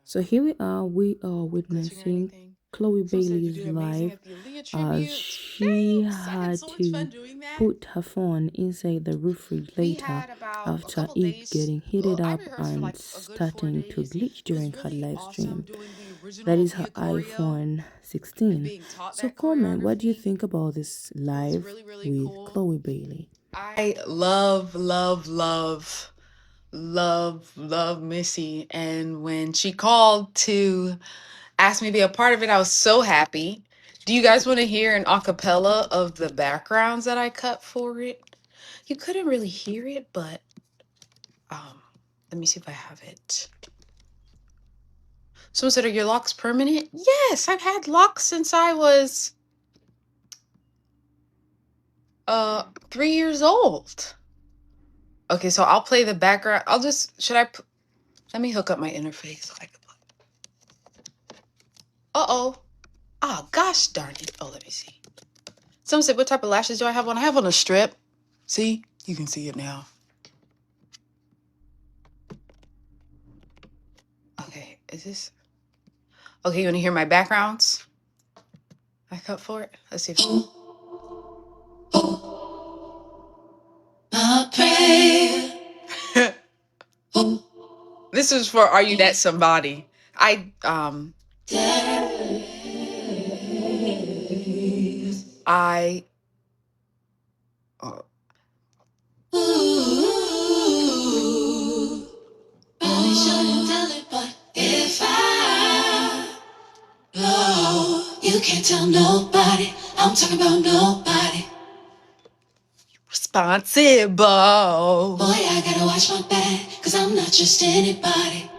So here we are Unless you hear witnessing anything. Chloe Someone said you Bailey's did amazing life at the Aaliyah as tribute. she Thanks. I had had so much fun to doing that. put her phone inside the We refrigerator had about a after couple it days. getting heated I up rehearsed for and like a good 4 starting to days. glitch It was during her really live awesome stream. doing the That original is her Aaliyah choreo iPhone and 16. being taught So that comment, what do you choreography. think about this It was live really, really with cool. Chloe Bailey? I love Missy. And when she called to ask me to be a part of it, I was so happy. Do you guys want to hear an acapella of the backgrounds that I cut for it? You couldn't really hear it, but um, let me see if I have it. Someone said, "Are your locks permanent?" Yes, I've had locks since I was 3 years old. Okay, so I'll play the background. I'll just let me hook up my interface so I can play. Uh-oh. Oh gosh darn it. Oh, let me see. Someone said, what type of lashes do I have on? I have on a strip. See? You can see it now. Okay, is this okay? You want to hear my backgrounds? I cut for it. Let's see if my prayer. This is for Are You That Somebody? I uh, Really shouldn't tell it, but if I know, you can't tell nobody. I'm talking about nobody. Responsible. Boy, I gotta watch my back, cause I'm not just anybody.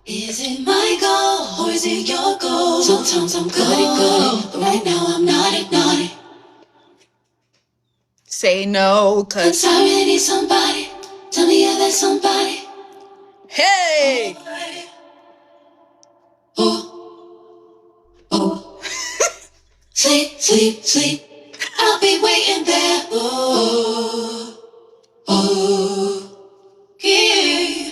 Is it my goal, or is it your goal? Sometimes I'm goody, but right now I'm naughty. Say no, cause I really need somebody. Tell me you're that somebody. Hey! Oh, oh. Sleep. I'll be waiting there. Oh, yeah.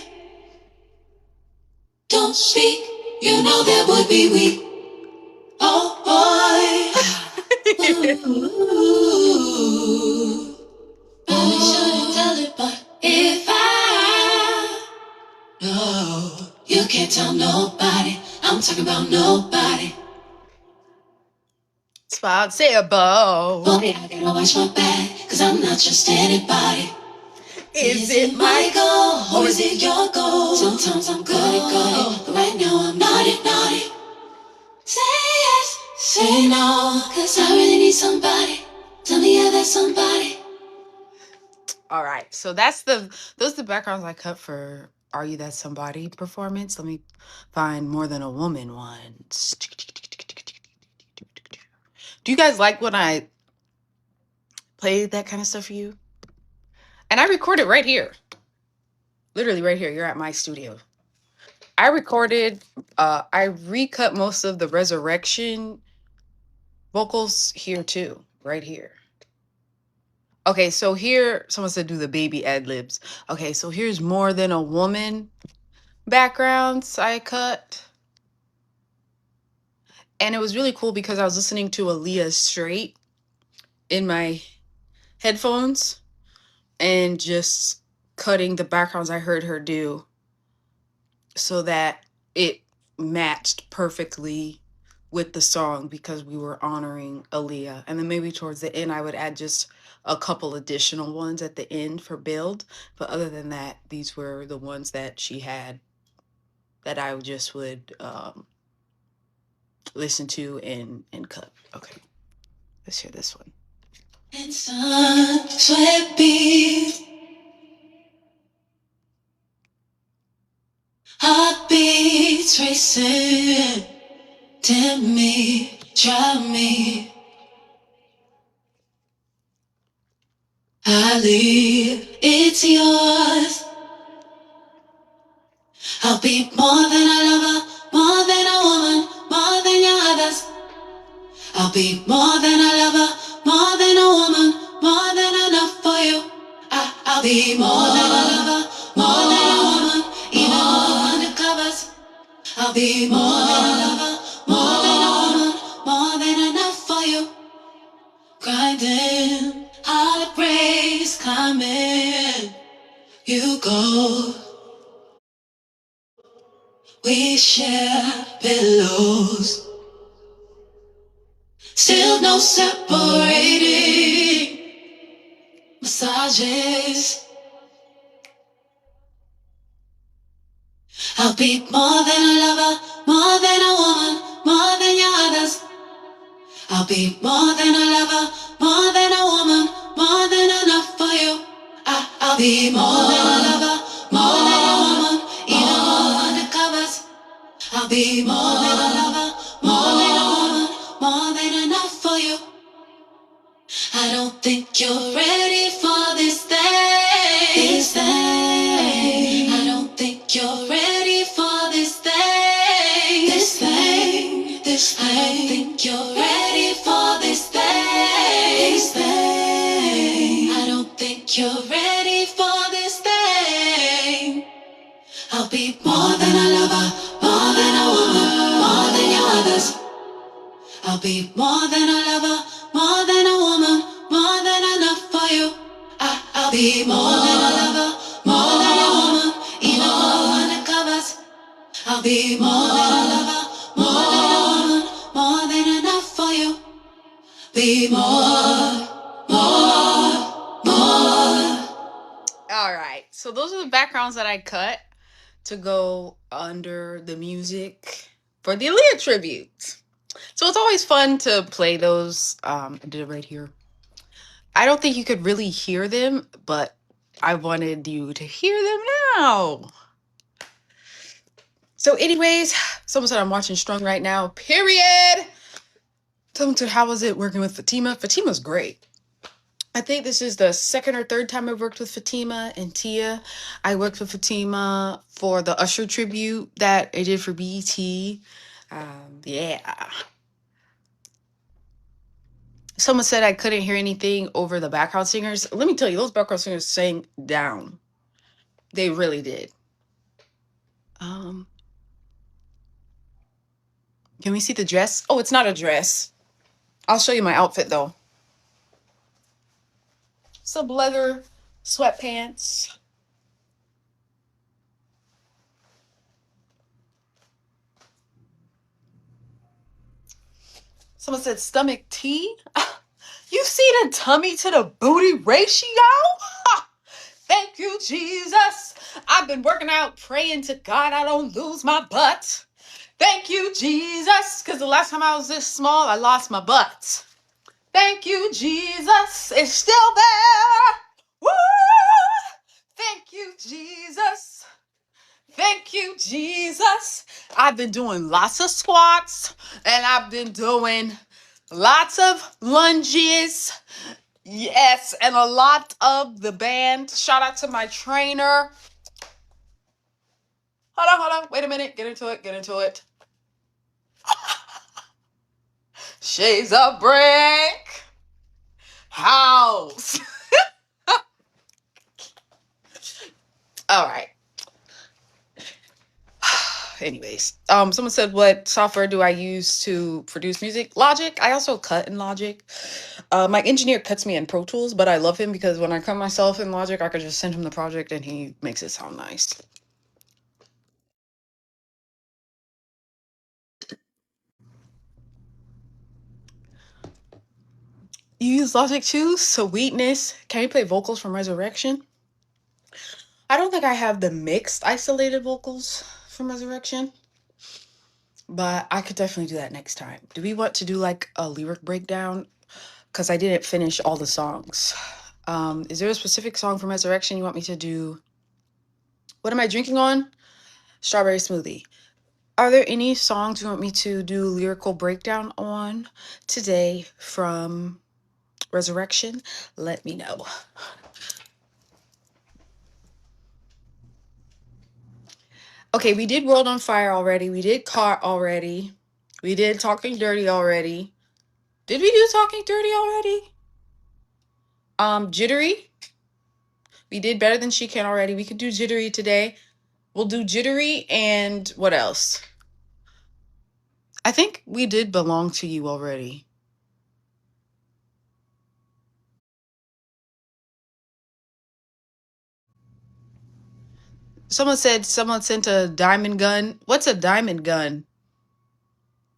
Don't speak. You know that would be weak. Oh, boy. Ooh. Probably shouldn't tell it, but if I know, you can't tell nobody. I'm talking about nobody. Responsible. Boy, I gotta watch my back, cause I'm not just anybody. Is it my goal, or is it your goal? Sometimes I'm goody, but right now I'm naughty. Say yes, say no, cause I really need somebody. Tell me you're that somebody. All right, so those are the backgrounds I cut for Are You That Somebody performance. Let me find More Than a Woman ones. Do you guys like when I play that kind of stuff for you? And I record it right here. Literally right here. You're at my studio. I recut most of the Resurrection vocals here too, right here. Okay, so here someone said do the baby ad libs. Okay, so here's More Than a Woman backgrounds I cut. And it was really cool because I was listening to Aaliyah straight in my headphones and just cutting the backgrounds I heard her do so that it matched perfectly with the song because we were honoring Aaliyah. And then maybe towards the end, I would add just a couple additional ones at the end for build. But other than that, these were the ones that she had that I just would listen to and cut. Okay, let's hear this one. And sun, sweat beads, heartbeats racing. Tempt me, try me. I leave, it's yours. I'll be more than a lover, more than a woman, more than your others. I'll be more than a lover, more than a woman, more than enough for you. I'll be more than a lover, more than a woman, even more undercovers. I'll be more than a lover, more than a woman, more than enough for you. Grinding, heartbreaks coming, you go. We share pillows, still no separating. Massages, I'll be more than a lover, more than a woman, more than your others. I'll be more than a lover, more than a woman, more than enough for you. I'll be more than a lover, more than a woman, even more undercovers. I'll be more than a lover, more than a woman, more than enough for you. I don't think you're ready for this thing. This thing. I don't think you're ready for this thing. This thing. This thing. I don't think you're ready for this thing. This thing. I don't think you're ready for this thing. I'll be more than a lover, more than a woman, more than your others. I'll be more than a lover, more than a woman, more than enough for you. I'll be more than a lover, more than a woman, even more undercovers. I'll be more than a lover, more than a woman, more than enough for you. Be more, more, more. All right, so those are the backgrounds that I cut to go under the music for the Aaliyah tribute. So it's always fun to play those. I did it right here. I don't think you could really hear them, but I wanted you to hear them now. So anyways, someone said I'm watching Strung right now, period. Someone said, how was it working with Fatima? Fatima's great. I think this is the second or third time I've worked with Fatima and Tia. I worked with Fatima for the Usher tribute that I did for BET. Yeah. Someone said I couldn't hear anything over the background singers. Let me tell you, those background singers sang down. They really did. Can we see the dress? Oh, it's not a dress. I'll show you my outfit though. Some leather sweatpants. Someone said stomach T. You see the tummy to the booty ratio? Thank you, Jesus. I've been working out, praying to God I don't lose my butt. Thank you, Jesus, because the last time I was this small, I lost my butt. Thank you, Jesus. It's still there. Woo! Thank you, Jesus. Thank you, Jesus. I've been doing lots of squats and I've been doing lots of lunges. Yes, and a lot of the band. Shout out to my trainer. Hold on. Wait a minute. Get into it. Shades of Brick House. All right. Anyways, someone said, what software do I use to produce music? Logic. I also cut in Logic. My engineer cuts me in Pro Tools, but I love him because when I cut myself in Logic, I could just send him the project and he makes it sound nice. You use Logic too? Sweetness. Can you play vocals from Resurrection? I don't think I have the mixed isolated vocals from Resurrection, but I could definitely do that next time. Do we want to do like a lyric breakdown? Because I didn't finish all the songs. Is there a specific song from Resurrection you want me to do? What am I drinking on? Strawberry smoothie. Are there any songs you want me to do lyrical breakdown on today from Resurrection? Let me know. Okay, we did World on Fire already. We did Car already. We did Talking Dirty already. Did we do Talking Dirty already? Jittery. We did Better Than She Can already. We could do Jittery today. We'll do Jittery and what else? I think we did belong to you already. Someone said someone sent a diamond gun. What's a diamond gun?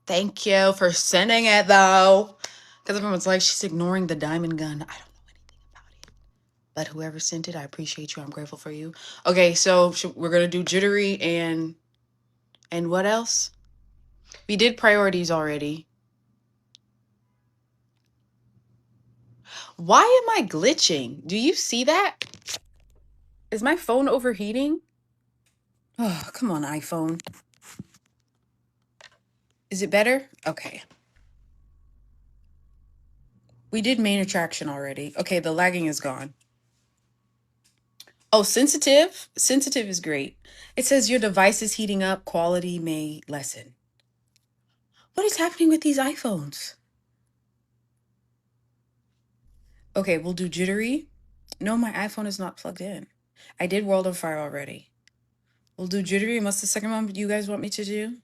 Thank you for sending it though. Because everyone's like, she's ignoring the diamond gun. I don't know anything about it. But whoever sent it, I appreciate you. I'm grateful for you. Okay, so we're gonna do jittery and what else? We did priorities already. Why am I glitching? Do you see that? Is my phone overheating? Oh, come on, iPhone. Is it better? Okay. We did main attraction already. Okay, the lagging is gone. Oh, sensitive? Sensitive is great. It says your device is heating up. Quality may lessen. What is happening with these iPhones? Okay, we'll do jittery. No, my iPhone is not plugged in. I did World of Fire already. We'll do jittery. What's the second one you guys want me to do?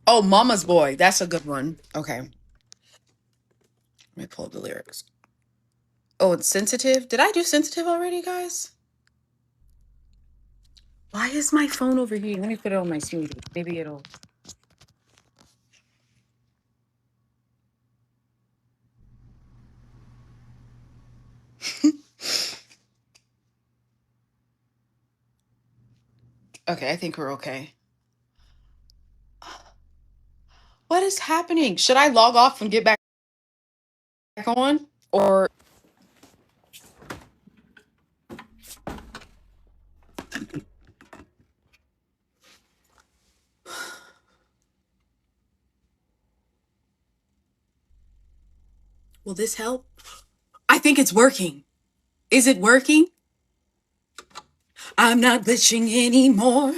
Oh, Mama's Boy. That's a good one. Okay. Let me pull up the lyrics. Oh, it's sensitive. Did I do sensitive already, guys? Why is my phone overheating? Let me put it on my smoothie. Maybe it'll. Okay, I think we're okay. What is happening? Should I log off and get back on? Or will this help? I think it's working. Is it working? I'm not glitching anymore.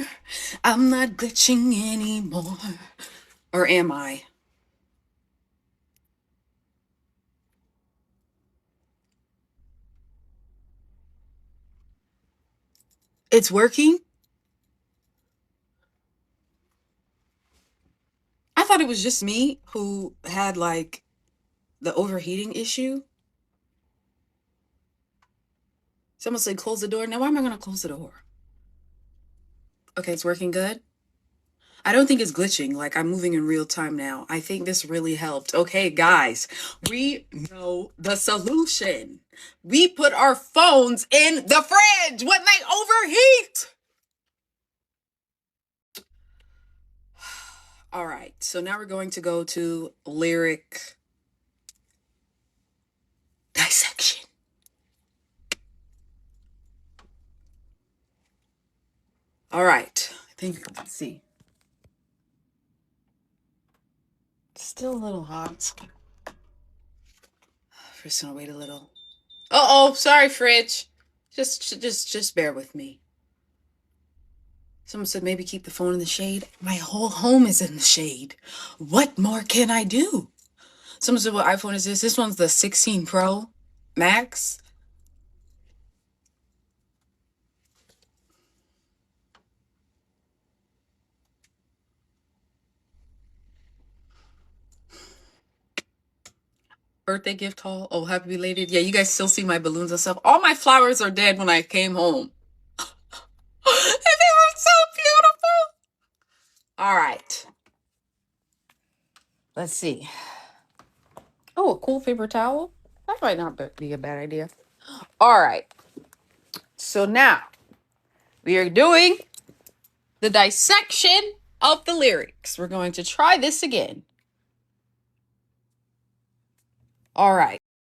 I'm not glitching anymore. Or am I? It's working? I thought it was just me who had like the overheating issue. Someone said close the door. Now why am I going to close the door? Okay, it's working good. I don't think it's glitching. Like I'm moving in real time now. I think this really helped. Okay, guys, we know the solution. We put our phones in the fridge when they overheat. All right, so now we're going to go to lyric dissection. All right, I think, let's see. Still a little hot. First, gonna wait a little. Oh, sorry, fridge. Just bear with me. Someone said maybe keep the phone in the shade. My whole home is in the shade. What more can I do? Someone said, what iPhone is this? This one's the 16 Pro Max. Birthday gift haul. Oh, happy belated. Yeah, you guys still see my balloons and stuff. All my flowers are dead when I came home. And they were so beautiful. All right. Let's see. Oh, a cool paper towel. That might not be a bad idea. All right. So now we are doing the dissection of the lyrics. We're going to try this again. All right.